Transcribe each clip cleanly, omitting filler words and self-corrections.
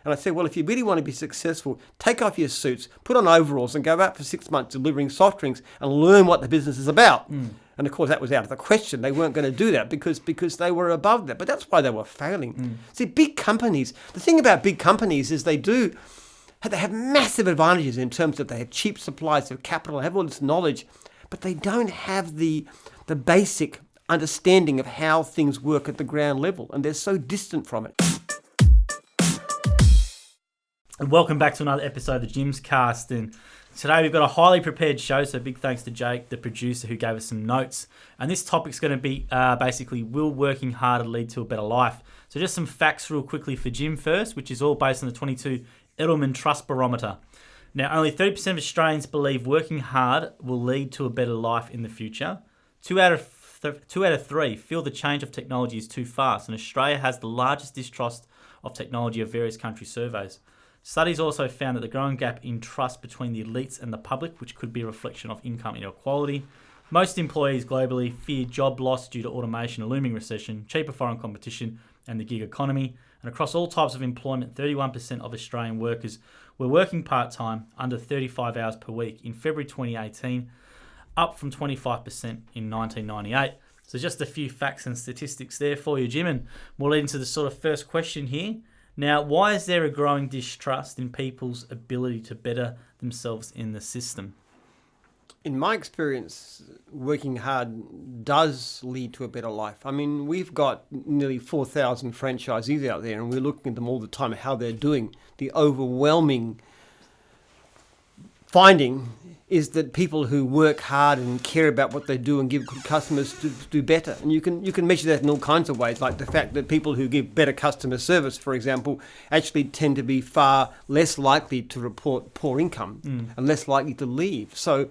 And I said, well, if you really want to be successful, take off your suits, put on overalls and go out for 6 months delivering soft drinks and learn what the business is about. And of course, that was out of the question. They weren't going to do that because they were above that. But that's why they were failing. See, big companies, the thing about big companies is they have massive advantages in terms of they have cheap supplies of capital, have all this knowledge, but they don't have the basic understanding of how things work at the ground level, and they're so distant from it. And welcome back to another episode of Jim's Cast. And today we've got a highly prepared show, so big thanks to Jake, the producer, who gave us some notes. And this topic's going to be basically, will working harder lead to a better life? So just some facts real quickly for Jim first, which is all based on the 22 Edelman Trust Barometer. Now, only 30% of Australians believe working hard will lead to a better life in the future. Two out of three feel the change of technology is too fast, and Australia has the largest distrust of technology of various country surveys. Studies also found that the growing gap in trust between the elites and the public, which could be a reflection of income inequality. Most employees globally fear job loss due to automation, a looming recession, cheaper foreign competition, and the gig economy. And across all types of employment, 31% of Australian workers were working part-time, under 35 hours per week in February 2018, up from 25% in 1998. So just a few facts and statistics there for you, Jim, and we'll lead into the sort of first question here. Now, why is there a growing distrust in people's ability to better themselves in the system? In my experience, working hard does lead to a better life. I mean, we've got nearly 4,000 franchisees out there, and we're looking at them all the time, how they're doing. The overwhelming finding is that people who work hard and care about what they do and give good customers do better. And you can measure that in all kinds of ways, like the fact that people who give better customer service, for example, actually tend to be far less likely to report poor income and less likely to leave. So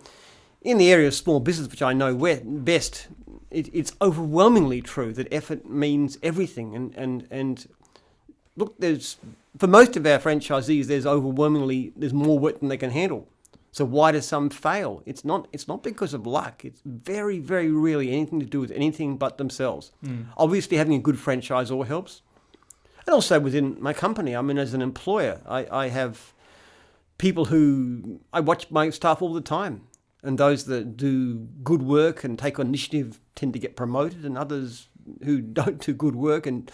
in the area of small business, which I know best, it's overwhelmingly true that effort means everything. And look, for most of our franchisees, there's more work than they can handle. So why do some fail? It's not because of luck. It's very, very rarely anything to do with anything but themselves. Obviously, having a good franchisor helps. And also within my company, I mean, as an employer, I have people who I watch my staff all the time. And those that do good work and take on initiative tend to get promoted, and others who don't do good work and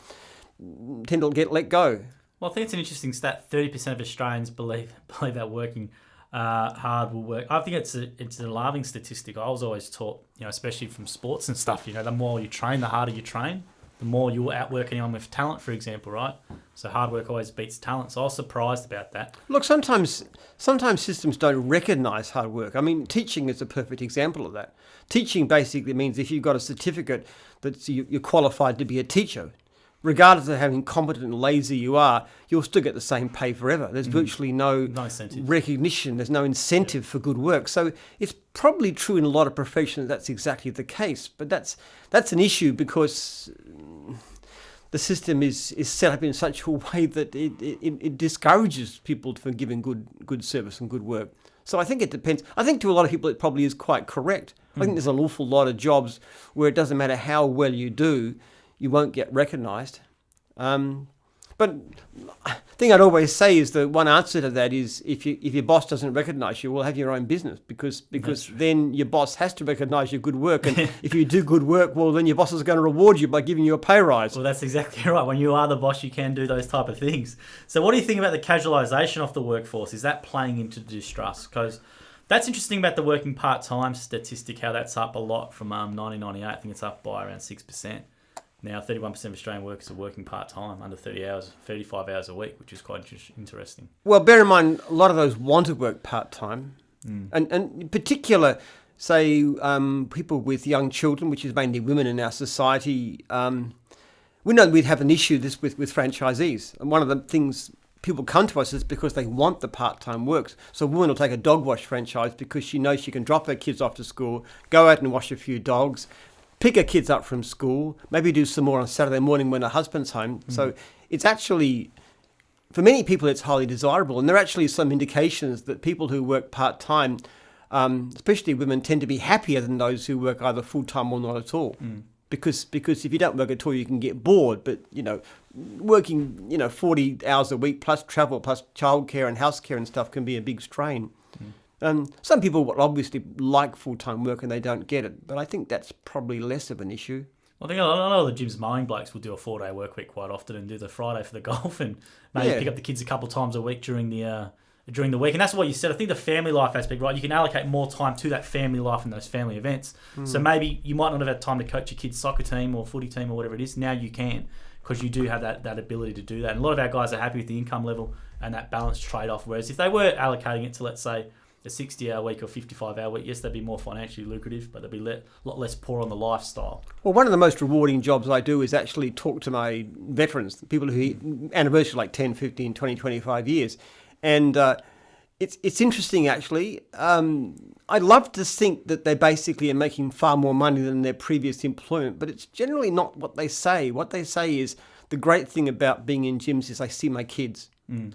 tend to get let go. Well, I think it's an interesting stat. 30% of Australians believe that working hard will work. I think it's an alarming statistic. I was always taught, especially from sports and stuff, the more you train, the harder you train, the more you'll outwork anyone with talent, for example, right? So hard work always beats talent. So I was surprised about that. Look, sometimes systems don't recognise hard work. I mean, teaching is a perfect example of that. Teaching basically means if you've got a certificate that you're qualified to be a teacher, regardless of how incompetent and lazy you are, you'll still get the same pay forever. There's virtually no recognition. There's no incentive for good work. So it's probably true in a lot of professions that's exactly the case. But that's an issue because the system is set up in such a way that it discourages people from giving good service and good work. So I think it depends. I think to a lot of people it probably is quite correct. I think there's an awful lot of jobs where it doesn't matter how well you do, you won't get recognised. But the thing I'd always say is that one answer to that is if your boss doesn't recognise you, well, have your own business because then your boss has to recognise your good work. And if you do good work, well, then your boss is going to reward you by giving you a pay rise. Well, that's exactly right. When you are the boss, you can do those type of things. So what do you think about the casualisation of the workforce? Is that playing into distrust? Because that's interesting about the working part-time statistic, how that's up a lot from 1998. I think it's up by around 6%. Now, 31% of Australian workers are working part-time, under 35 hours a week, which is quite interesting. Well, bear in mind, a lot of those want to work part-time. And in particular, say, people with young children, which is mainly women in our society, we know we'd have an issue with franchisees. And one of the things people come to us is because they want the part-time work. So a woman will take a dog wash franchise because she knows she can drop her kids off to school, go out and wash a few dogs, pick her kids up from school, maybe do some more on Saturday morning when her husband's home. So it's actually, for many people, it's highly desirable. And there are actually some indications that people who work part-time, especially women, tend to be happier than those who work either full-time or not at all. because if you don't work at all, you can get bored. But working 40 hours a week plus travel plus childcare and house care and stuff can be a big strain. Some people will obviously like full-time work and they don't get it, but I think that's probably less of an issue. I think a lot of the gym's mowing blokes will do a 4-day work week quite often and do the Friday for the golf and maybe pick up the kids a couple of times a week during the week. And that's what you said. I think the family life aspect, right? You can allocate more time to that family life and those family events. So maybe you might not have had time to coach your kids' soccer team or footy team or whatever it is. Now you can, because you do have that ability to do that. And a lot of our guys are happy with the income level and that balanced trade-off. Whereas if they were allocating it to, let's say, a 60-hour week or 55-hour week, yes, they'd be more financially lucrative, but they'd be a lot less poor on the lifestyle. Well, one of the most rewarding jobs I do is actually talk to my veterans, people who anniversary like 10, 15, 20, 25 years. And it's interesting, actually. I'd love to think that they basically are making far more money than their previous employment, but it's generally not what they say. What they say is the great thing about being in gyms is I see my kids.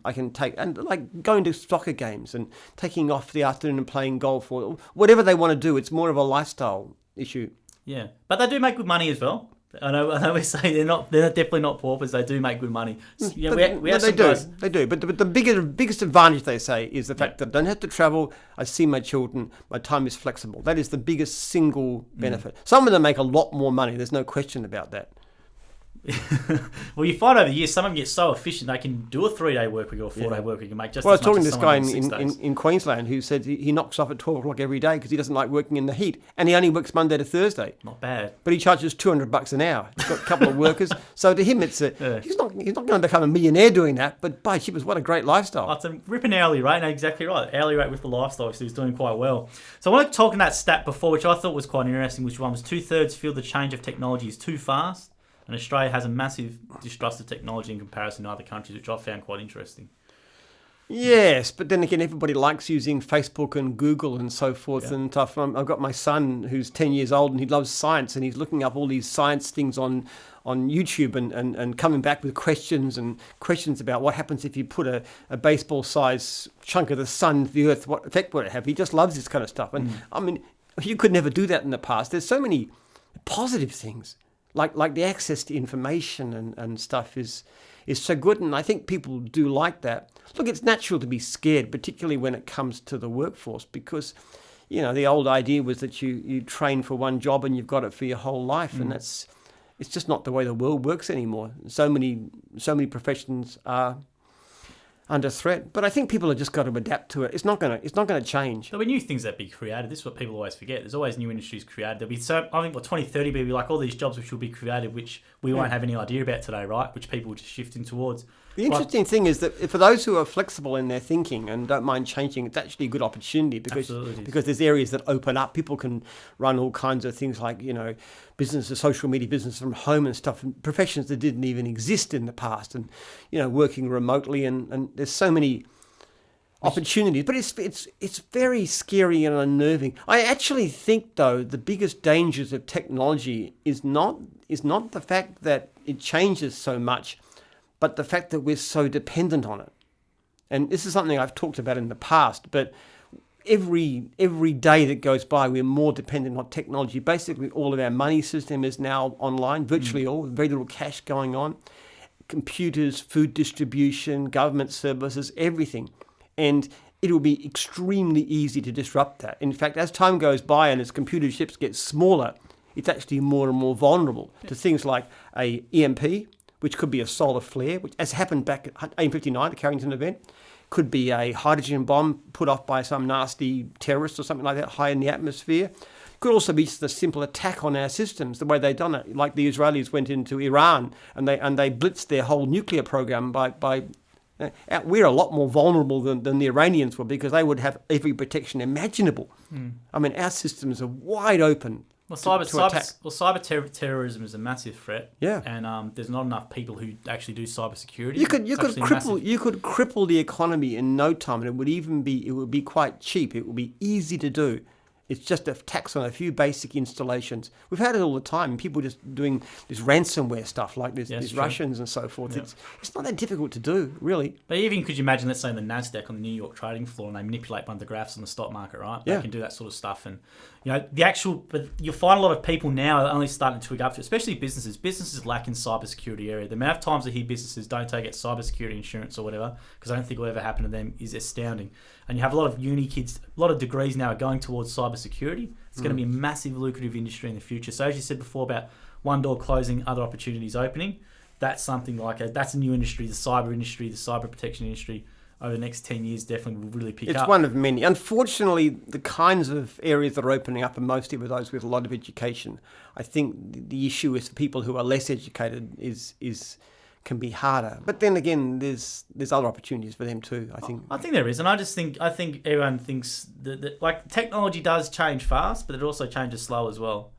I can take, and like going to soccer games and taking off the afternoon and playing golf or whatever they want to do. It's more of a lifestyle issue. Yeah, but they do make good money as well. I know we say they're definitely not paupers. They do make good money. We have some guys. They do. But the biggest advantage, they say, is the fact that I don't have to travel. I see my children. My time is flexible. That is the biggest single benefit. Some of them make a lot more money. There's no question about that. Well, you find over the years, some of them get so efficient they can do a 3-day work week or a 4-day work week and make just. Well, as much I was talking as to this guy in Queensland who said he knocks off at 12 o'clock every day because he doesn't like working in the heat, and he only works Monday to Thursday. Not bad. But he charges $200 an hour. He's got a couple of workers, so to him, he's not going to become a millionaire doing that. But by cheapers, what a great lifestyle! Oh, it's a ripping hourly rate. No, exactly right. Hourly rate with the lifestyle, so he's doing quite well. So I want to talk on that stat before, which I thought was quite interesting. Which one was 2/3 feel the change of technology is too fast. And Australia has a massive distrust of technology in comparison to other countries, which I found quite interesting. Yes, but then again, everybody likes using Facebook and Google and so forth and stuff. I've got my son who's 10 years old and he loves science and he's looking up all these science things on YouTube and coming back with questions about what happens if you put a baseball-sized chunk of the sun into the earth, what effect would it have? He just loves this kind of stuff. And I mean, you could never do that in the past. There's so many positive things. Like the access to information and stuff is so good, and I think people do like that. Look, it's natural to be scared, particularly when it comes to the workforce, because the old idea was that you train for one job and you've got it for your whole life, and it's just not the way the world works anymore. So many professions are under threat, but I think people have just got to adapt to it. It's not going to change. There'll be new things that be created. This is what people always forget. There's always new industries created. There'll be I think 2030 will be like all these jobs which will be created, which we won't have any idea about today, right? Which people will just shifting towards. The interesting thing is that for those who are flexible in their thinking and don't mind changing, it's actually a good opportunity because there's areas that open up. People can run all kinds of things like, business, social media business from home and stuff, and professions that didn't even exist in the past, and, working remotely, and there's so many opportunities. But it's very scary and unnerving. I actually think, though, the biggest dangers of technology is not the fact that it changes so much, but the fact that we're so dependent on it. And this is something I've talked about in the past, but every day that goes by, we're more dependent on technology. Basically, all of our money system is now online, virtually all, very little cash going on. Computers, food distribution, government services, everything. And it will be extremely easy to disrupt that. In fact, as time goes by and as computer chips get smaller, it's actually more and more vulnerable to things like a EMP, which could be a solar flare, which as happened back at 1859, the Carrington event, could be a hydrogen bomb put off by some nasty terrorist or something like that high in the atmosphere. Could also be just a simple attack on our systems, the way they've done it. Like the Israelis went into Iran and they blitzed their whole nuclear program by we're a lot more vulnerable than the Iranians were, because they would have every protection imaginable. I mean, our systems are wide open. Well, cyber terrorism is a massive threat. Yeah, and there's not enough people who actually do cybersecurity. You could cripple the economy in no time, and it would be quite cheap. It would be easy to do, It's just a tax on a few basic installations. We've had it all the time. People just doing this ransomware stuff like this, these Russians and so forth. Yep. It's not that difficult to do, really. But even could you imagine, let's say, the NASDAQ on the New York trading floor, and they manipulate one of the graphs on the stock market, right? Yeah. They can do that sort of stuff. And, but you'll find a lot of people now are only starting to twig up to it, especially businesses. Businesses lack in cybersecurity area. The amount of times I hear businesses don't take out cybersecurity insurance or whatever, because I don't think it will ever happen to them, is astounding. And you have a lot of uni kids, a lot of degrees now are going towards cybersecurity. It's going to be a massive lucrative industry in the future. So as you said before about one door closing, other opportunities opening, that's something that's a new industry, the cyber protection industry over the next 10 years definitely will really pick up. It's one of many. Unfortunately, the kinds of areas that are opening up are mostly with those with a lot of education. I think the issue is for people who are less educated can be harder. But then again, there's other opportunities for them too, I think. I think there is, and I think everyone thinks that like technology does change fast, but it also changes slow as well.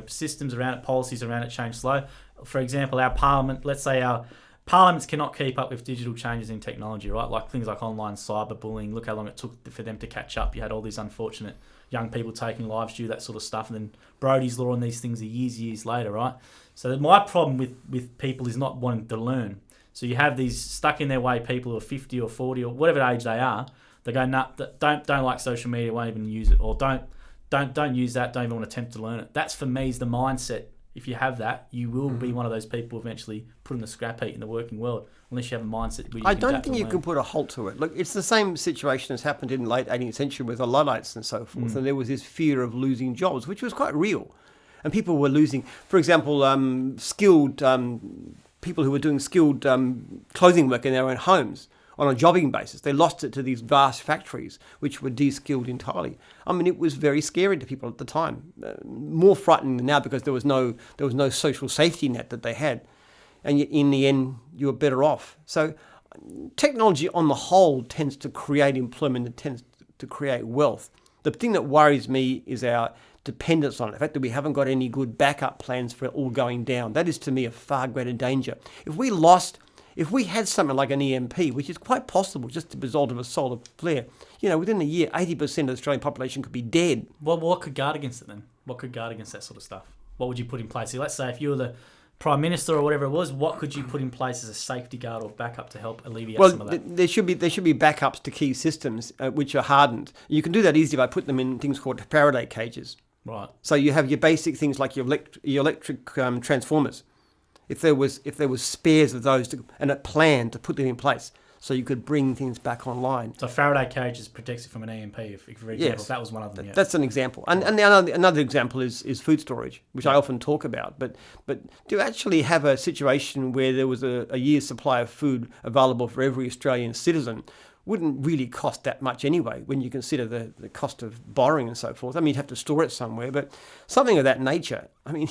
Systems around it, policies around it change slow. For example, our parliament, let's say our parliaments cannot keep up with digital changes in technology, right? Like things like online cyberbullying. Look how long it took for them to catch up. You had all these unfortunate young people taking lives due to that sort of stuff, and then Brodie's Law and these things are years later, right? So my problem with people is not wanting to learn. So you have these stuck in their way people who are 50 or 40 or whatever age they are. They go, nah, don't like social media, won't even use it, or don't use that, don't even want to attempt to learn it. That's for me is the mindset. If you have that, you will be one of those people eventually put in the scrap heap in the working world, unless you have a mindset where you I don't think you can put a halt to it. Look, it's the same situation as happened in the late 18th century with the Luddites and so forth, and there was this fear of losing jobs, which was quite real. And people were losing, for example, skilled people who were doing skilled clothing work in their own homes on a jobbing basis. They lost it to these vast factories, which were de-skilled entirely. I mean, it was very scary to people at the time, more frightening than now because there was no social safety net that they had, and in the end, you were better off. So, technology on the whole tends to create employment and tends to create wealth. The thing that worries me is our dependence on it, the fact that we haven't got any good backup plans for it all going down. That is, to me, a far greater danger. If we had something like an EMP, which is quite possible just as a result of a solar flare, within a year, 80% of the Australian population could be dead. Well, what could guard against it then? What could guard against that sort of stuff? What would you put in place? So let's say if you were the Prime Minister or whatever it was, what could you put in place as a safety guard or backup to help alleviate some of that? There should be backups to key systems which are hardened. You can do that easily by putting them in things called Faraday cages. Right. So you have your basic things like your electric transformers. If there was spares of those and a plan to put them in place, so you could bring things back online. So Faraday cages protects it from an EMP, for example. Yes. That was one of them. Yeah. That's an example. And another example is food storage, which I often talk about. But to actually have a situation where there was a year's supply of food available for every Australian citizen wouldn't really cost that much anyway when you consider the cost of borrowing and so forth. I mean, you'd have to store it somewhere, but something of that nature. I mean,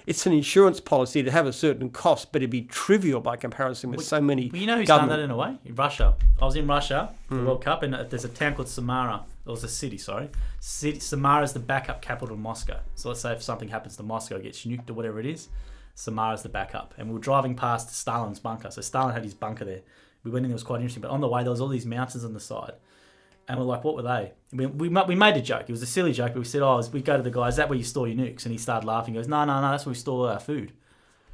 it's an insurance policy to have a certain cost, but it'd be trivial by comparison with so many. Well, you know who's done that in a way? In Russia. I was in Russia for the World Cup, and there's a town called Samara. It was a city, sorry. Samara is the backup capital of Moscow. So let's say if something happens to Moscow, gets nuked or whatever it is, Samara's the backup. And we were driving past Stalin's bunker. So Stalin had his bunker there. We went in, it was quite interesting. But on the way, there was all these mountains on the side. And we're like, what were they? We made a joke. It was a silly joke, but we said, we go to the guy, is that where you store your nukes? And he started laughing. He goes, no, that's where we store our food.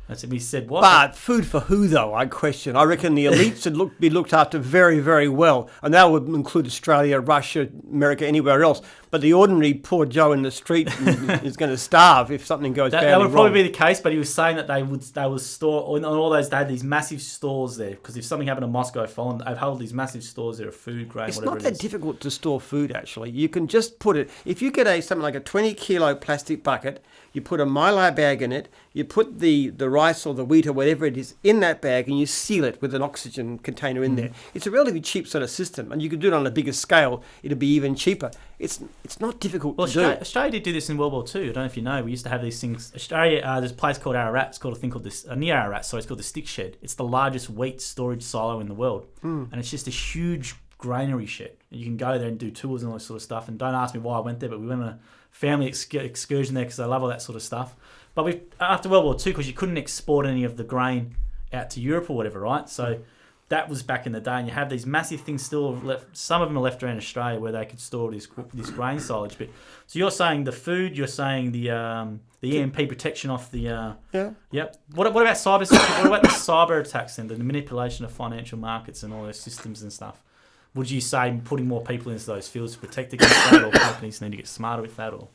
And so we said, what? But food for who, though, I question. I reckon the elites would be looked after very, very well. And that would include Australia, Russia, America, anywhere else. But the ordinary poor Joe in the street is going to starve if something goes badly wrong. That would probably be the case, but he was saying that they would store, on all those, they had these massive stores there. Because if something happened to Moscow, they've held these massive stores there of food, grain, it's whatever it is. It's not that difficult to store food, actually. You can just put it, if you get something like a 20-kilo plastic bucket, you put a mylar bag in it, you put the rice or the wheat or whatever it is in that bag, and you seal it with an oxygen container in there. It's a relatively cheap sort of system, and you could do it on a bigger scale. It'll be even cheaper. It's not difficult to do. Australia did do this in World War II. I don't know if you know. We used to have these things. Australia, there's a place called Ararat. It's called a thing called near Ararat. Sorry, it's called the Stick Shed. It's the largest wheat storage silo in the world, and it's just a huge granary shed. And you can go there and do tours and all this sort of stuff. And don't ask me why I went there, but we went on a family excursion there because I love all that sort of stuff. But after World War II, because you couldn't export any of the grain out to Europe or whatever, right? So that was back in the day, and you have these massive things still left. Some of them are left around Australia where they could store this grain silage. But so you're saying the food, you're saying the EMP protection off the Yep. What about cyber? What about the cyber attacks and the manipulation of financial markets and all those systems and stuff? Would you say putting more people into those fields to protect against that, or companies need to get smarter with that, or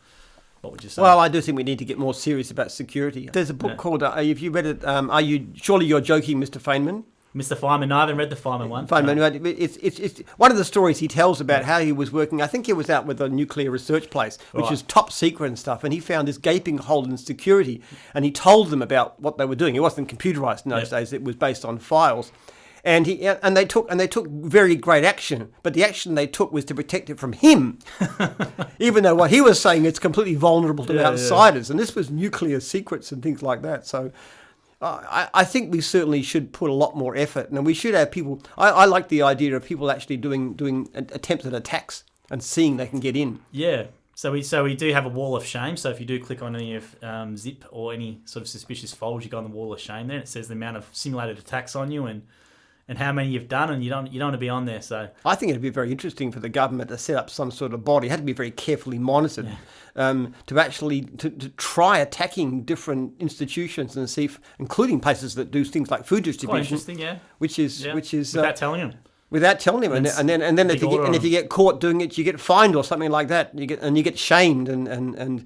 what would you say? Well, I do think we need to get more serious about security. There's a book called, if you read it, surely you're joking, Mr. Feynman? Mr. Feynman, no, I haven't read the Feynman one. Feynman, it's one of the stories he tells about how he was working. I think he was out with a nuclear research place, which is top secret and stuff, and he found this gaping hole in security, and he told them about what they were doing. It wasn't computerized in those days; it was based on files. And they took very great action, but the action they took was to protect it from him, even though what he was saying it's completely vulnerable to outsiders, and this was nuclear secrets and things like that. So, I think we certainly should put a lot more effort, and we should have people. I like the idea of people actually doing attempted attacks and seeing they can get in. Yeah. So we do have a wall of shame. So if you do click on any of Zip or any sort of suspicious folders, you go on the wall of shame there, and it says the amount of simulated attacks on you and how many you've done, and you don't want to be on there. So I think it'd be very interesting for the government to set up some sort of body. It had to be very carefully monitored to actually to try attacking different institutions and see, including places that do things like food distribution. Quite interesting, yeah. Which is without telling them. Without telling him, and then if you get caught doing it, you get fined or something like that. You get shamed and.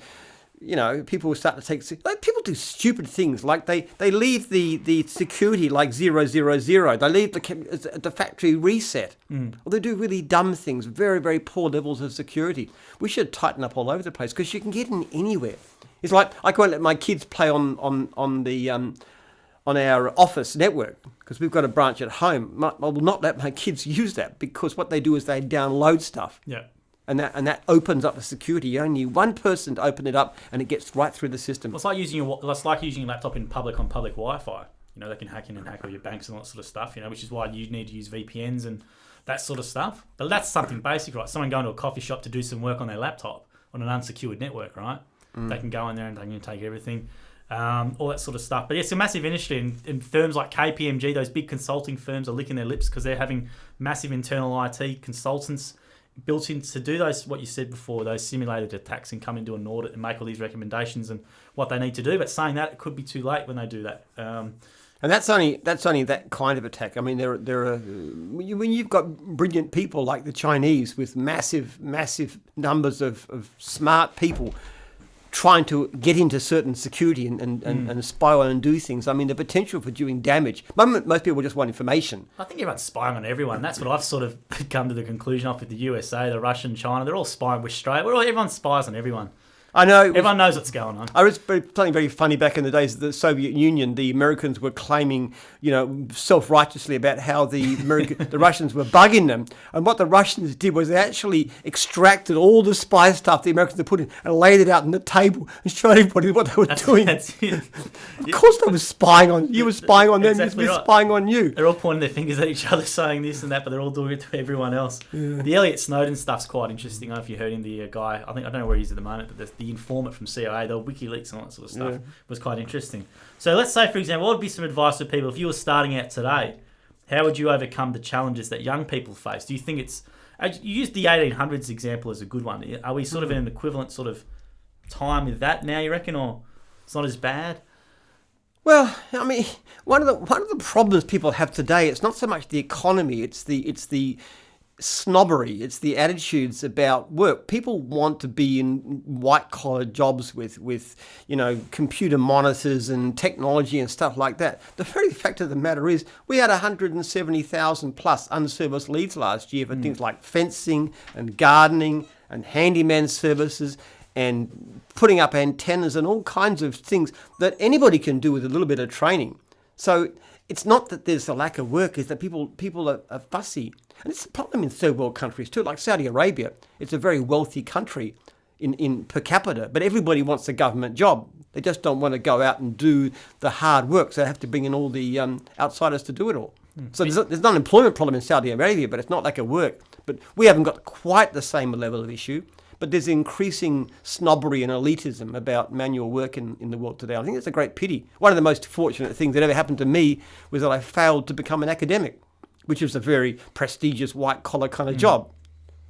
You know, people will start to people do stupid things, like they leave the security like 000. They leave the factory reset. Or they do really dumb things, very, very poor levels of security. We should tighten up all over the place because you can get in anywhere. It's like I can't let my kids play on our office network because we've got a branch at home. I will not let my kids use that because what they do is they download stuff. Yeah. And that opens up the security. You only need one person to open it up, and it gets right through the system. Well, it's like using your laptop in public on public Wi-Fi. You know, they can hack in and hack all your banks and all that sort of stuff. You know, which is why you need to use VPNs and that sort of stuff. But that's something basic, right? Someone going to a coffee shop to do some work on their laptop on an unsecured network, right? They can go in there and they can take everything, all that sort of stuff. But yeah, it's a massive industry, and firms like KPMG, those big consulting firms, are licking their lips because they're having massive internal IT consultants built in to do those, what you said before, those simulated attacks, and come and do an audit and make all these recommendations and what they need to do. But saying that, it could be too late when they do that. And that's only that kind of attack. I mean, there are when you've got brilliant people like the Chinese with massive numbers of smart people trying to get into certain security and spy on and do things. I mean, the potential for doing damage. Most people just want information. I think everyone's spying on everyone. That's what I've sort of come to the conclusion of with the USA, the Russia, China. They're all spying with Australia. Everyone spies on everyone. I know. Everyone knows what's going on. I was something very funny back in the days of the Soviet Union. The Americans were claiming, self-righteously about how the Russians were bugging them. And what the Russians did was they actually extracted all the spy stuff the Americans had put in and laid it out on the table and showed everybody what they were doing. That's it. Of course they were spying on you. You were spying on them. Exactly You were right. spying on you. They're all pointing their fingers at each other saying this and that, but they're all doing it to everyone else. Yeah. The Elliot Snowden stuff's quite interesting. I don't know if you heard him, the guy, I don't know where he is at the moment, but the informant from CIA, the WikiLeaks and all that sort of stuff was quite interesting. So let's say, for example, what would be some advice for people if you were starting out today? How would you overcome the challenges that young people face? Do you think you used the 1800s example as a good one. Are we sort of in an equivalent sort of time with that now, you reckon, or it's not as bad? Well, I mean, one of the problems people have today, it's not so much the economy, it's the snobbery, it's the attitudes about work. People want to be in white-collar jobs with computer monitors and technology and stuff like that. The very fact of the matter is we had 170,000 plus unserviced leads last year for things like fencing and gardening and handyman services and putting up antennas and all kinds of things that anybody can do with a little bit of training. So it's not that there's a lack of work, it's that people are fussy. And it's a problem in third world countries too, like Saudi Arabia. It's a very wealthy country in per capita, but everybody wants a government job. They just don't want to go out and do the hard work, so they have to bring in all the outsiders to do it all. So there's an unemployment problem in Saudi Arabia, but it's not lack of work. But we haven't got quite the same level of issue. But there's increasing snobbery and elitism about manual work in the world today. I think it's a great pity. One of the most fortunate things that ever happened to me was that I failed to become an academic. which was a very prestigious white-collar kind of job.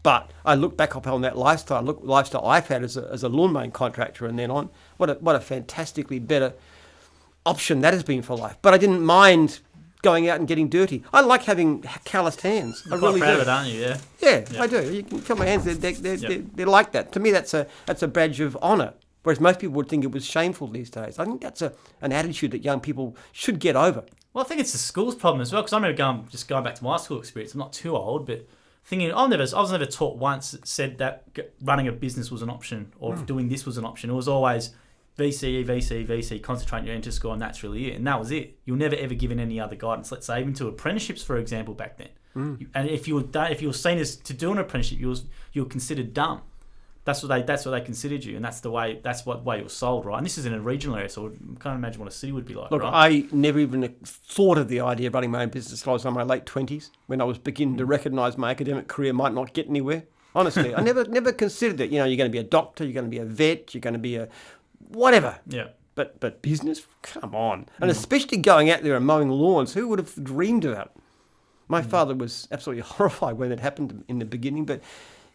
But I look back upon that lifestyle I've had as a lawn mowing contractor and then on. What a fantastically better option that has been for life. But I didn't mind going out and getting dirty. I like having calloused hands. You're I quite really proud do. of it, aren't you? Yeah. Yeah, I do. You can feel my hands. They're like that. To me, that's a badge of honour. Whereas most people would think it was shameful these days. I think that's an attitude that young people should get over. Well, I think it's the school's problem as well, because I remember going back to my school experience. I'm not too old, but thinking I was never taught once that said that running a business was an option or doing this was an option. It was always VC, concentrate your enter score, and that's really it. And that was it. You're never ever given any other guidance. Let's say even to apprenticeships, for example, back then. And if you were seen as to do an apprenticeship, you were considered dumb. That's what they considered you, and that's what way you were sold, right? And this is in a regional area, so I can't imagine what a city would be like. Look, right? I never even thought of the idea of running my own business until I was in my late 20s, when I was beginning to recognise my academic career might not get anywhere. Honestly, I never considered it. You're going to be a doctor, you're going to be a vet, you're going to be a whatever. Yeah. But business, come on. And especially going out there and mowing lawns, who would have dreamed of that? My father was absolutely horrified when it happened in the beginning, but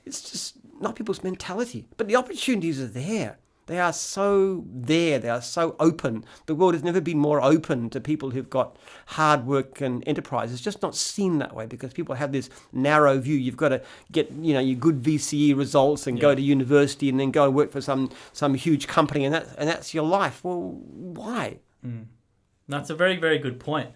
it's just not people's mentality. But the opportunities are there. They are so there. They are so open. The world has never been more open to people who've got hard work and enterprise. It's just not seen that way because people have this narrow view. You've got to get your good VCE results and go to university and then go and work for some huge company and that's your life. Well, why? That's a very, very good point.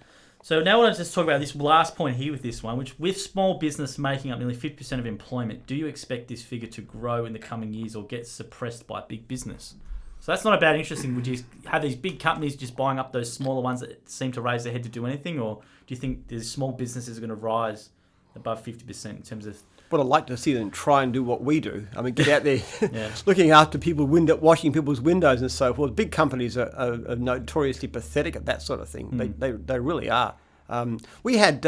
So now I want to just talk about this last point here with this one, which with small business making up nearly 50% of employment, do you expect this figure to grow in the coming years or get suppressed by big business? So that's not a bad interesting. Would you have these big companies just buying up those smaller ones that seem to raise their head to do anything? Or do you think these small businesses are going to rise above 50% in terms of... But I'd like to see them try and do what we do. I mean, get out there looking after people, washing people's windows and so forth. Big companies are notoriously pathetic at that sort of thing. They really are. We had,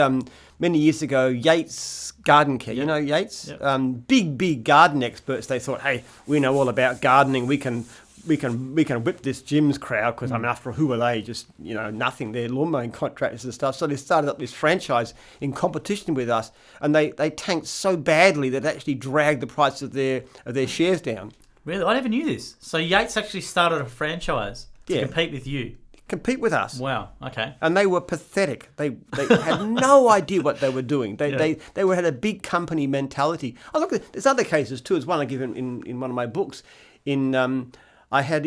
many years ago, Yates Garden Care. You know Yates? Yep. Big garden experts. They thought, hey, we know all about gardening. We can whip this Jim's crowd because I mean, after all, who are they? Just nothing. They're lawn mowing contractors and stuff. So they started up this franchise in competition with us, and they tanked so badly that it actually dragged the price of their shares down. Really, I never knew this. So Yates actually started a franchise to compete with you. Compete with us. Wow. Okay. And they were pathetic. They had no idea what they were doing. They had a big company mentality. Oh, look, there's other cases too. There's one I give in one of my books. It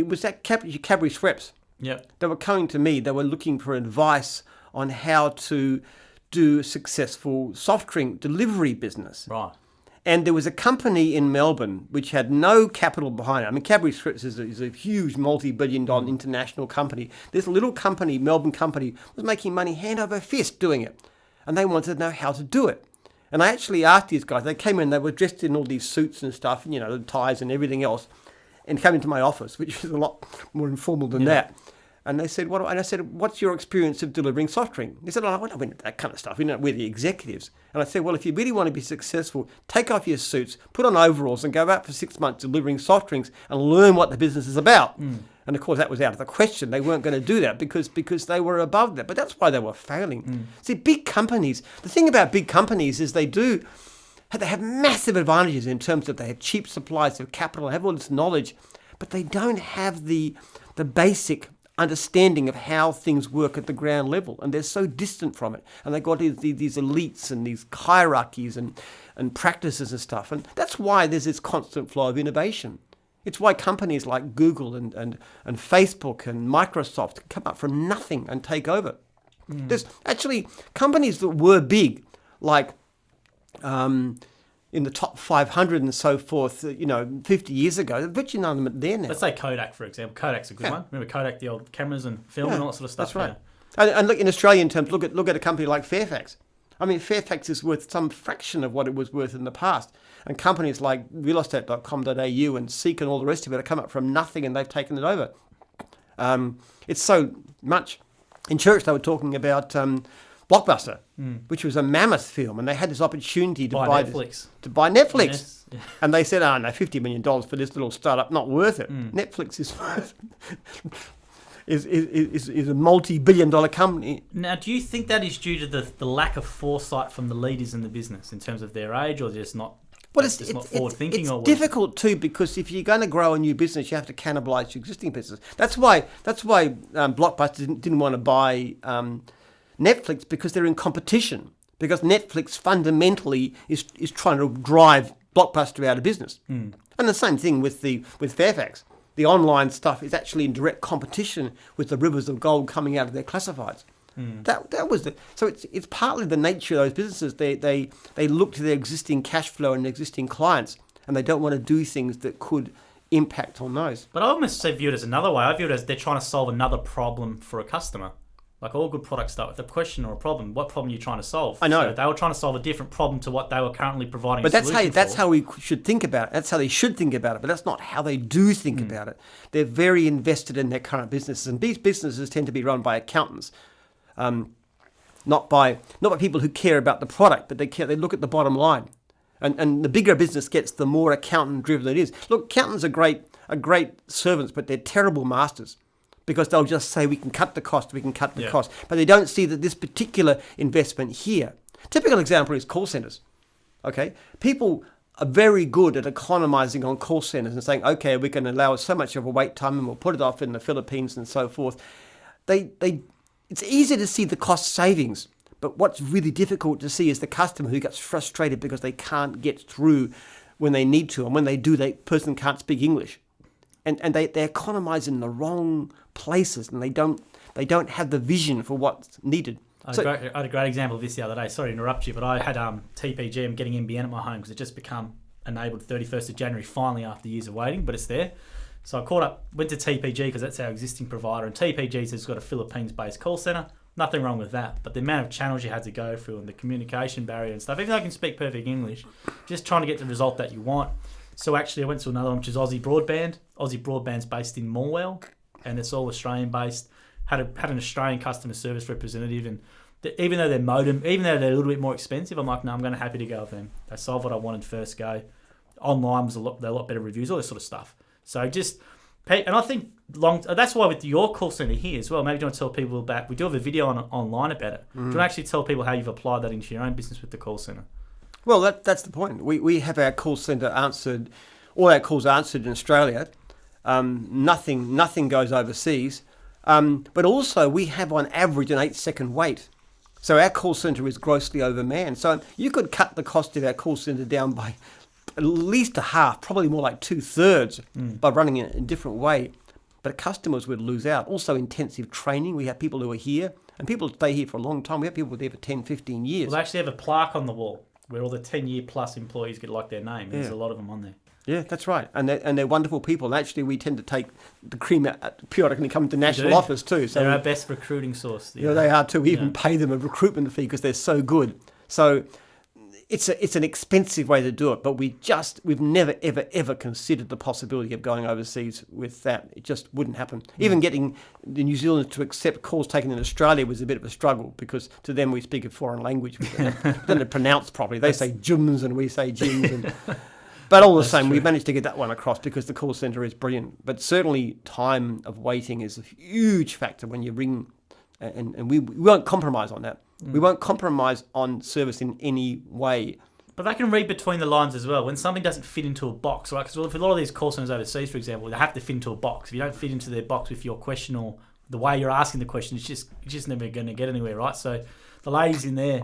was at Cadbury Schweppes. Yep. They were coming to me. They were looking for advice on how to do a successful soft drink delivery business. Right. And there was a company in Melbourne which had no capital behind it. I mean, Cadbury Schweppes is a huge multi-billion-dollar international company. This little company, Melbourne company, was making money hand over fist doing it. And they wanted to know how to do it. And I actually asked these guys. They came in, they were dressed in all these suits and stuff, the ties and everything else, and came into my office, which is a lot more informal than that. And they said, and I said, what's your experience of delivering soft drink? They said, I don't know that kind of stuff. We're the executives. And I said, well, if you really want to be successful, take off your suits, put on overalls and go out for 6 months delivering soft drinks and learn what the business is about. And of course, that was out of the question. They weren't going to do that because they were above that. But that's why they were failing. See, big companies, the thing about big companies is they have massive advantages in terms of they have cheap supplies of capital, have all this knowledge, but they don't have the basic understanding of how things work at the ground level, and they're so distant from it, and they've got these elites and these hierarchies and practices and stuff, and that's why there's this constant flow of innovation. It's why companies like Google and Facebook and Microsoft come up from nothing and take over. There's actually companies that were big, like in the top 500 and so forth, 50 years ago. Virtually none of them are there now. Let's say Kodak, for example. Kodak's a good one. Remember Kodak, the old cameras and film and all that sort of stuff? That's right. And look, in Australian terms, look at a company like Fairfax. I mean, Fairfax is worth some fraction of what it was worth in the past. And companies like realestate.com.au and Seek and all the rest of it have come up from nothing and they've taken it over. It's so much. In church, they were talking about Blockbuster, which was a mammoth film, and they had this opportunity to buy Netflix. Yes. Yeah. And they said, $50 million for this little startup, not worth it. Netflix is worth is a multi-billion-dollar company. Now, do you think that is due to the lack of foresight from the leaders in the business in terms of their age, or just not? Well, it's not forward thinking, it's or difficult too, because if you're going to grow a new business, you have to cannibalize your existing business. That's why Blockbuster didn't want to buy Netflix, because they're in competition. Because Netflix fundamentally is trying to drive Blockbuster out of business. And the same thing with Fairfax. The online stuff is actually in direct competition with the rivers of gold coming out of their classifieds. That was so it's partly the nature of those businesses. They look to their existing cash flow and existing clients, and they don't want to do things that could impact on those. But I almost view it as another way. I view it as they're trying to solve another problem for a customer. Like all good products start with a question or a problem. What problem are you trying to solve? I know. So they were trying to solve a different problem to what they were currently providing. But that's how we should think about it. That's how they should think about it. But that's not how they do think about it. They're very invested in their current businesses, and these businesses tend to be run by accountants, not by people who care about the product, but they look at the bottom line. And the bigger a business gets, the more accountant driven it is. Look, accountants are great servants, but they're terrible masters. Because they'll just say, we can cut the cost. But they don't see that this particular investment here. Typical example is call centers. Okay, people are very good at economizing on call centers and saying, okay, we can allow so much of a wait time and we'll put it off in the Philippines and so forth. It's easy to see the cost savings, but what's really difficult to see is the customer who gets frustrated because they can't get through when they need to, and when they do, the person can't speak English. And they economise in the wrong places, and they don't have the vision for what's needed. I had a great example of this the other day. Sorry to interrupt you, but I had TPG. I'm getting NBN at my home because it just become enabled 31st of January finally after years of waiting, but it's there. So I went to TPG because that's our existing provider, and TPG's has got a Philippines-based call centre. Nothing wrong with that, but the amount of channels you had to go through and the communication barrier and stuff, even though I can speak perfect English, just trying to get the result that you want. So actually I went to another one, which is Aussie Broadband. Aussie Broadband's based in Mowing, and it's all Australian-based. Had an Australian customer service representative, and even though they're a little bit more expensive, I'm like, no, I'm going to happy to go with them. They solved what I wanted first go. Online was a lot better reviews, all this sort of stuff. So just, and I think that's why with your call centre here as well, maybe you want to tell people about, we do have a video online about it. Do you want to actually tell people how you've applied that into your own business with the call centre? Well, that's the point. We have our call centre answered, all our calls answered in Australia. Nothing goes overseas. But also we have on average an 8-second wait. So our call centre is grossly overmanned. So you could cut the cost of our call centre down by at least a half, probably more like 2/3 by running it in a different way. But customers would lose out. Also intensive training. We have people who are here, and people stay here for a long time. We have people there for 10, 15 years. Well, they actually have a plaque on the wall where all the 10-year plus employees get like their name. There's a lot of them on there. Yeah, that's right. And they're wonderful people. And actually, we tend to take the cream out periodically come to national office too. So they're our best recruiting source. Yeah, they are too. We even pay them a recruitment fee because they're so good. So it's an expensive way to do it, but we've never, ever considered the possibility of going overseas with that. It just wouldn't happen. Even getting the New Zealanders to accept calls taken in Australia was a bit of a struggle, because to them we speak a foreign language. We don't pronounce properly. They say gyms and we say gyms. And, but all the same, we managed to get that one across because the call centre is brilliant. But certainly time of waiting is a huge factor when you ring, and we won't compromise on that. We won't compromise on service in any way. But they can read between the lines as well. When something doesn't fit into a box, right? Because if a lot of these call centres overseas, for example, they have to fit into a box. If you don't fit into their box with your question or the way you're asking the question, it's just never going to get anywhere, right? So the ladies in there,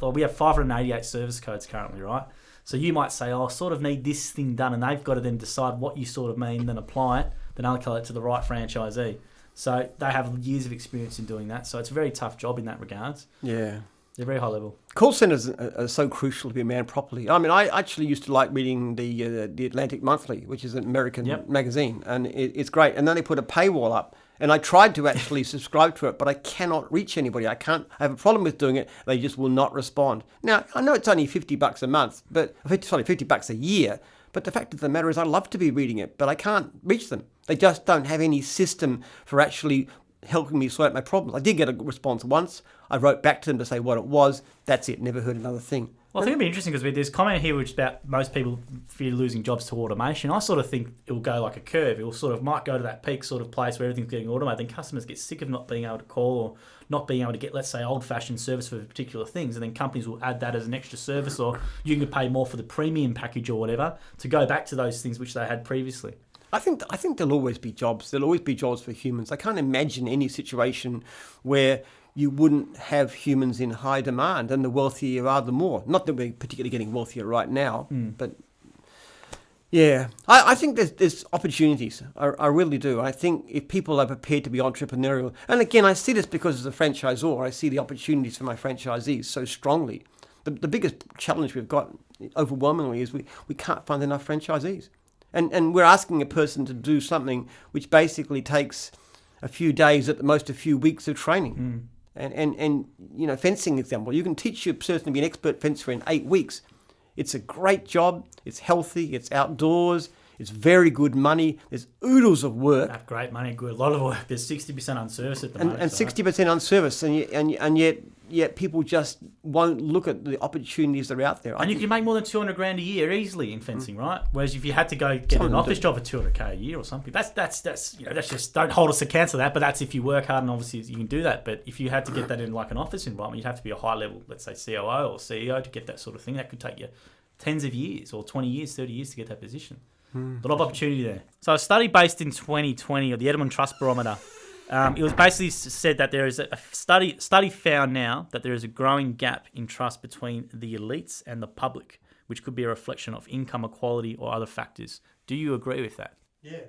we have 588 service codes currently, right? So you might say, I sort of need this thing done, and they've got to then decide what you sort of mean, then apply it, then allocate it to the right franchisee. So they have years of experience in doing that. So it's a very tough job in that regards. Yeah. They're very high level. Call centres are so crucial to be manned properly. I mean, I actually used to like reading the Atlantic Monthly, which is an American magazine, and it's great. And then they put a paywall up, and I tried to actually subscribe to it, but I cannot reach anybody. I have a problem with doing it. They just will not respond. Now, I know it's only $50 a month, $50 a year. But the fact of the matter is, I love to be reading it, but I can't reach them. They just don't have any system for actually helping me sort out my problems. I did get a response once. I wrote back to them to say what it was. That's it. Never heard another thing. Well, I think it'd be interesting because there's a comment here which is about most people fear losing jobs to automation. I sort of think it will go like a curve. It will sort of might go to that peak sort of place where everything's getting automated. Then customers get sick of not being able to call or not being able to get, let's say, old-fashioned service for particular things. And then companies will add that as an extra service, or you can pay more for the premium package or whatever to go back to those things which they had previously. I think there'll always be jobs. There'll always be jobs for humans. I can't imagine any situation where you wouldn't have humans in high demand, and the wealthier you are, the more. Not that we're particularly getting wealthier right now, but yeah, I think there's opportunities. I really do. I think if people are prepared to be entrepreneurial, and again, I see this because as a franchisor, I see the opportunities for my franchisees so strongly. The biggest challenge we've got, overwhelmingly, is we can't find enough franchisees. And we're asking a person to do something which basically takes a few days, at the most a few weeks of training. And you know, fencing example, you can teach your person to be an expert fencer in 8 weeks. It's a great job. It's healthy. It's outdoors. It's very good money. There's oodles of work. Have great money, good, a lot of work. There's 60% on service at the moment. And 60% on service, and yet people just won't look at the opportunities that are out there. And you can make more than 200 grand a year easily in fencing, right? Whereas if you had to go get an office job for 200k a year or something, that's just, don't hold us account to that. But that's if you work hard, and obviously you can do that. But if you had to get that in like an office environment, you'd have to be a high level, let's say COO or CEO to get that sort of thing. That could take you tens of years or 20 years, 30 years to get that position. A lot of opportunity there. So a study based in 2020 of the Edmund Trust Barometer, it was basically said that there is a study found now that there is a growing gap in trust between the elites and the public, which could be a reflection of income equality or other factors. Do you agree with that? Yeah,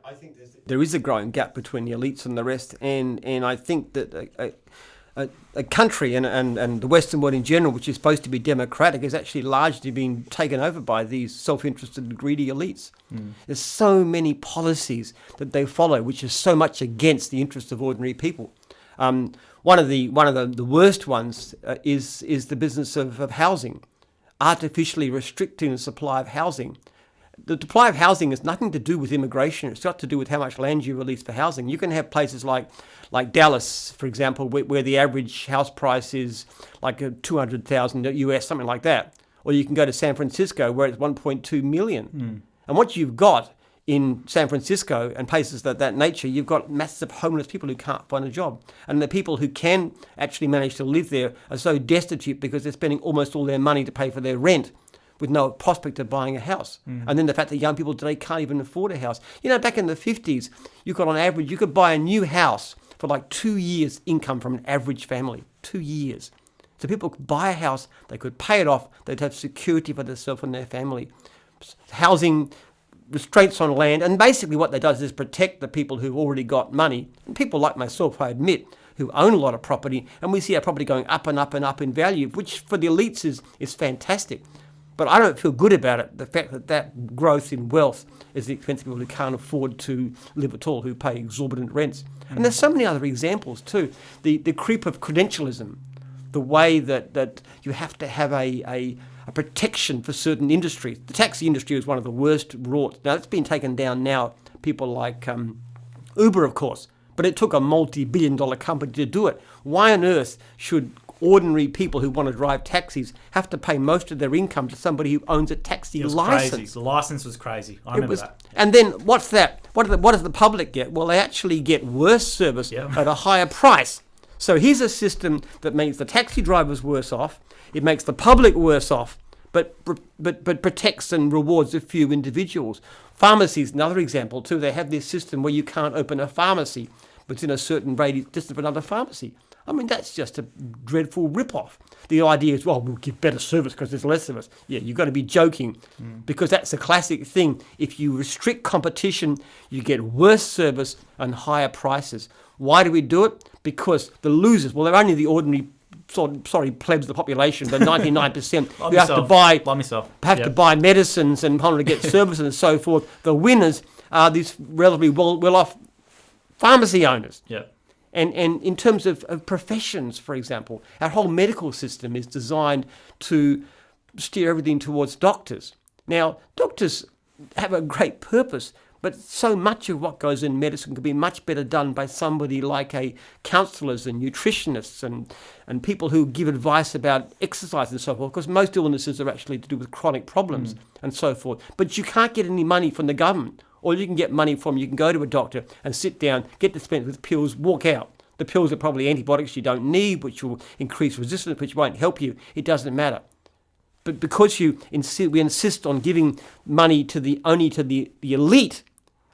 I think there is a growing gap between the elites and the rest, and I think that a country and the Western world in general, which is supposed to be democratic, is actually largely being taken over by these self-interested, greedy elites. There's so many policies that they follow, which is so much against the interests of ordinary people. One of the worst ones is the business of housing, artificially restricting the supply of housing. The supply of housing has nothing to do with immigration. It's got to do with how much land you release for housing. You can have places like Dallas, for example, where the average house price is like $200,000 US, something like that. Or you can go to San Francisco where it's 1.2 million. And what you've got in San Francisco and places of that nature, you've got massive homeless people who can't find a job. And the people who can actually manage to live there are so destitute because they're spending almost all their money to pay for their rent, with no prospect of buying a house. And then the fact that young people today can't even afford a house. You know, back in the 50s, you could buy a new house for like 2 years' income from an average family. 2 years. So people could buy a house, they could pay it off, they'd have security for themselves and their family. Housing, restraints on land, and basically what that does is protect the people who've already got money. And people like myself, I admit, who own a lot of property, and we see our property going up and up and up in value, which for the elites is fantastic. But I don't feel good about it, the fact that growth in wealth is the expense of people who can't afford to live at all, who pay exorbitant rents. And there's so many other examples too. The creep of credentialism, the way that you have to have a protection for certain industries. The taxi industry is one of the worst wrought. Now, it's been taken down now, people like Uber, of course, but it took a multi-billion-dollar company to do it. Why on earth should ordinary people who want to drive taxis have to pay most of their income to somebody who owns a taxi license? Crazy. The license was crazy. I remember that. And then what's that? What does the public get? Well, they actually get worse service at a higher price. So here's a system that makes the taxi drivers worse off. It makes the public worse off, but protects and rewards a few individuals. Pharmacies, another example too. They have this system where you can't open a pharmacy within a certain radius distance of another pharmacy. I mean, that's just a dreadful rip-off. The idea is, well, we'll give better service because there's less of us. Yeah, you've got to be joking because that's a classic thing. If you restrict competition, you get worse service and higher prices. Why do we do it? Because the losers, well, they're only the ordinary, plebs of the population, the 99% who have to buy medicines and want to get services and so forth. The winners are these relatively well-off pharmacy owners. Yeah. And in terms of professions, for example, our whole medical system is designed to steer everything towards doctors. Now, doctors have a great purpose, But so much of what goes in medicine could be much better done by somebody like counsellors and nutritionists and people who give advice about exercise and so forth, because most illnesses are actually to do with chronic problems and so forth. But you can't get any money from the government. All you can get money from, you can go to a doctor and sit down, get dispensed with pills, walk out. The pills are probably antibiotics you don't need, which will increase resistance, which won't help you. It doesn't matter. But because we insist on giving money only to the elite,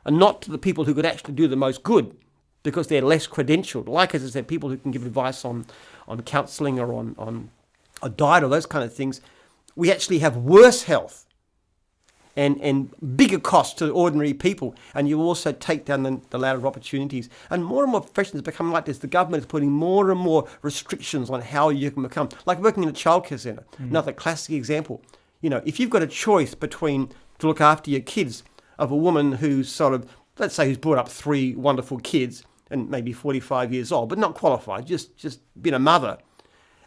and not to the people who could actually do the most good, because they're less credentialed. Like, as I said, people who can give advice on counselling or on a diet or those kind of things, we actually have worse health and bigger costs to ordinary people. And you also take down the ladder of opportunities. And more professions become like this. The government is putting more and more restrictions on how you can become, like working in a childcare centre. Another classic example. If you've got a choice between to look after your kids of a woman who's let's say who's brought up 3 wonderful kids and maybe 45 years old, but not qualified, just been a mother,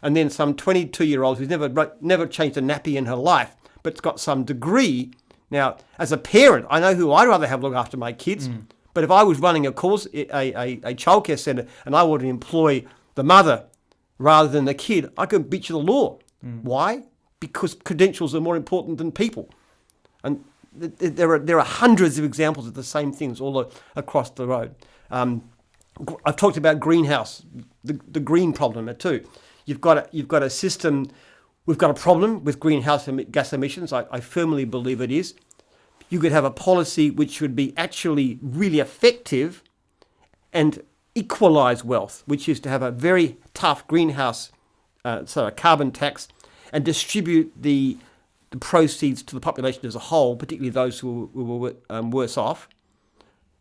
and then some 22-year-old who's never changed a nappy in her life, but's got some degree. Now, as a parent, I know who I'd rather have look after my kids, but if I was running a childcare centre and I would employ the mother rather than the kid, I could breach the law. Why? Because credentials are more important than people. And there are hundreds of examples of the same things all across the road. I've talked about greenhouse, the green problem too. You've got a system. We've got a problem with greenhouse gas emissions. I firmly believe it is. You could have a policy which would be actually really effective and equalise wealth, which is to have a very tough greenhouse, a carbon tax, and distribute the proceeds to the population as a whole, particularly those who were worse off.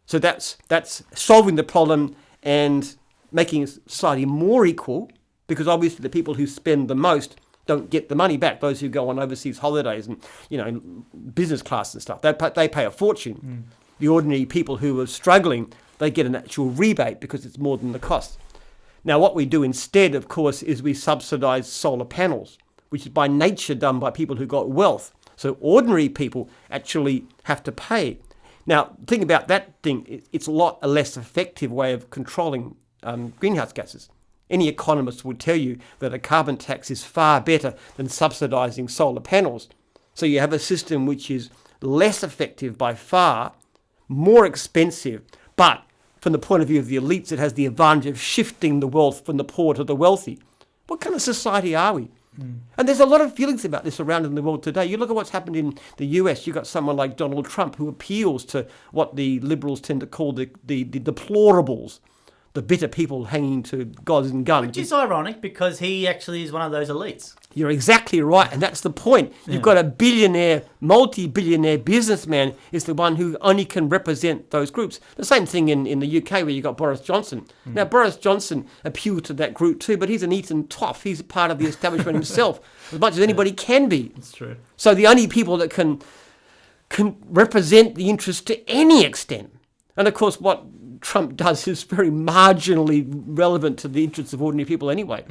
So that's solving the problem and making society more equal, because obviously the people who spend the most don't get the money back. Those who go on overseas holidays and business class and stuff, they pay a fortune. The ordinary people who are struggling, they get an actual rebate because it's more than the cost. Now, what we do instead, of course, is we subsidise solar panels, which is by nature done by people who got wealth. So ordinary people actually have to pay. Now, think about that thing. It's a lot less effective way of controlling greenhouse gases. Any economist would tell you that a carbon tax is far better than subsidising solar panels. So you have a system which is less effective by far, more expensive, but from the point of view of the elites, it has the advantage of shifting the wealth from the poor to the wealthy. What kind of society are we? And there's a lot of feelings about this around in the world today. You look at what's happened in the US. You've got someone like Donald Trump who appeals to what the liberals tend to call the deplorables, the bitter people hanging to gods and guns. Which is ironic because he actually is one of those elites. You're exactly right, and that's the point. You've got a billionaire, multi-billionaire businessman is the one who only can represent those groups. The same thing in the UK where you've got Boris Johnson. Now, Boris Johnson appeals to that group too, but he's an Eton toff. He's part of the establishment himself, as much as anybody can be. That's true. So the only people that can represent the interest to any extent, and of course what Trump does is very marginally relevant to the interests of ordinary people anyway.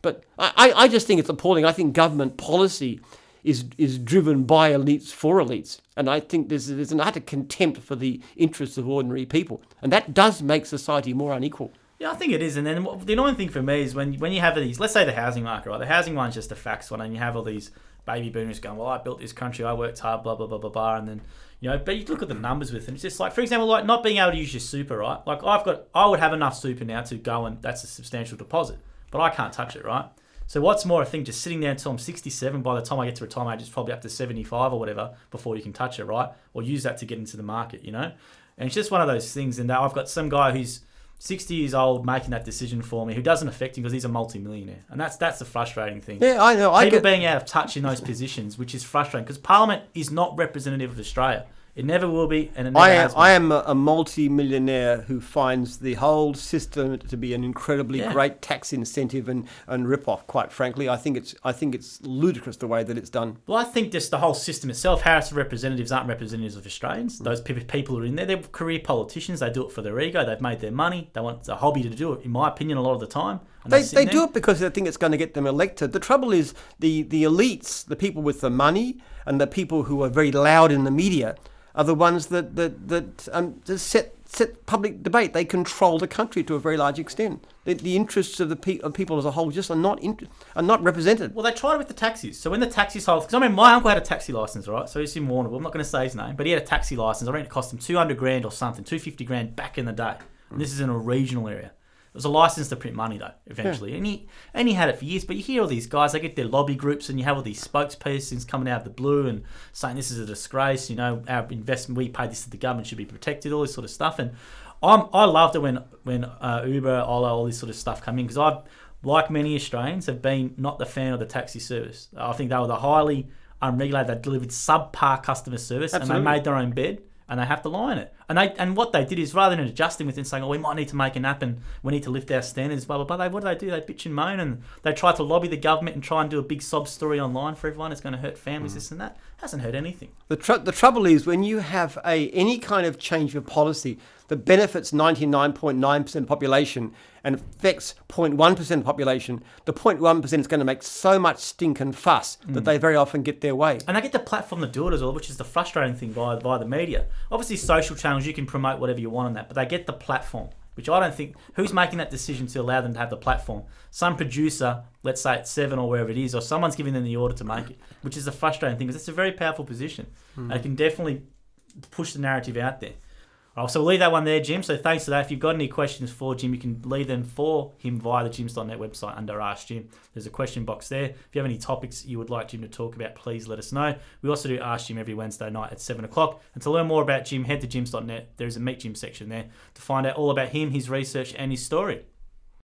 But I just think it's appalling. I think government policy is driven by elites for elites. And I think there's an utter contempt for the interests of ordinary people. And that does make society more unequal. Yeah, I think it is. And then the annoying thing for me is when you have these, let's say the housing market, right? The housing one's just a facts one, and you have all these baby boomers going, well, I built this country, I worked hard, blah, blah, blah, blah, blah. And then, but you look at the numbers with them. It's just like, for example, like not being able to use your super, right? Like I would have enough super now to go, and that's a substantial deposit, but I can't touch it, right? So what's more, I think just sitting there until I'm 67, by the time I get to retirement age, it's probably up to 75 or whatever before you can touch it, right? Or use that to get into the market, And it's just one of those things. And I've got some guy who's 60 years old making that decision for me, who doesn't affect him because he's a multi-millionaire. And that's the frustrating thing. Yeah, I know. People being out of touch in those positions, which is frustrating because Parliament is not representative of Australia. It never will be, and it never has been. I am a multi-millionaire who finds the whole system to be an incredibly great tax incentive and rip-off, quite frankly. I think it's ludicrous the way that it's done. Well, I think just the whole system itself, House of Representatives aren't representatives of Australians. Those people who are in there, they're career politicians. They do it for their ego. They've made their money. They want a hobby to do it, in my opinion, a lot of the time. And They do it because they think it's going to get them elected. The trouble is the elites, the people with the money, and the people who are very loud in the media are the ones that just set public debate. They control the country to a very large extent. The interests of of people as a whole just are not represented. Well, they tried it with the taxis. So when the taxis hold, because I mean, my uncle had a taxi license, right? So he's in Warrnambool. I'm not going to say his name, but he had a taxi license. I reckon it cost him $200,000 or something, $250,000 back in the day. And this is in a regional area. It was a license to print money though, eventually, and he had it for years. But you hear all these guys, they get their lobby groups, and you have all these spokespersons coming out of the blue and saying this is a disgrace. You know, our investment, we pay this to the government, should be protected. All this sort of stuff. And I loved it when Uber, Ola, all this sort of stuff come in, because I've, like many Australians, have been not the fan of the taxi service. I think they were the highly unregulated. They delivered subpar customer service. Absolutely. And they made their own bed. And they have to lie on it. And what they did is, rather than adjusting within saying, oh, we might need to make an app and we need to lift our standards, blah, blah, blah, what do? They bitch and moan, and they try to lobby the government and try and do a big sob story online for everyone. It's going to hurt families, this and that. Hasn't hurt anything. The trouble is, when you have any kind of change of policy that benefits 99.9% of the population and affects 0.1% of the population, the 0.1% is going to make so much stink and fuss that they very often get their way. And they get the platform to do it as well, which is the frustrating thing via the media. Obviously, social channels, you can promote whatever you want on that, but they get the platform, which I don't think, who's making that decision to allow them to have the platform? Some producer, let's say at 7 or wherever it is, or someone's giving them the order to make it, which is the frustrating thing, because it's a very powerful position. And it can definitely push the narrative out there. All right, so we'll leave that one there, Jim. So thanks for that. If you've got any questions for Jim, you can leave them for him via the gyms.net website under Ask Jim. There's a question box there. If you have any topics you would like Jim to talk about, please let us know. We also do Ask Jim every Wednesday night at 7 o'clock. And to learn more about Jim, head to gyms.net. There is a Meet Jim section there to find out all about him, his research, and his story.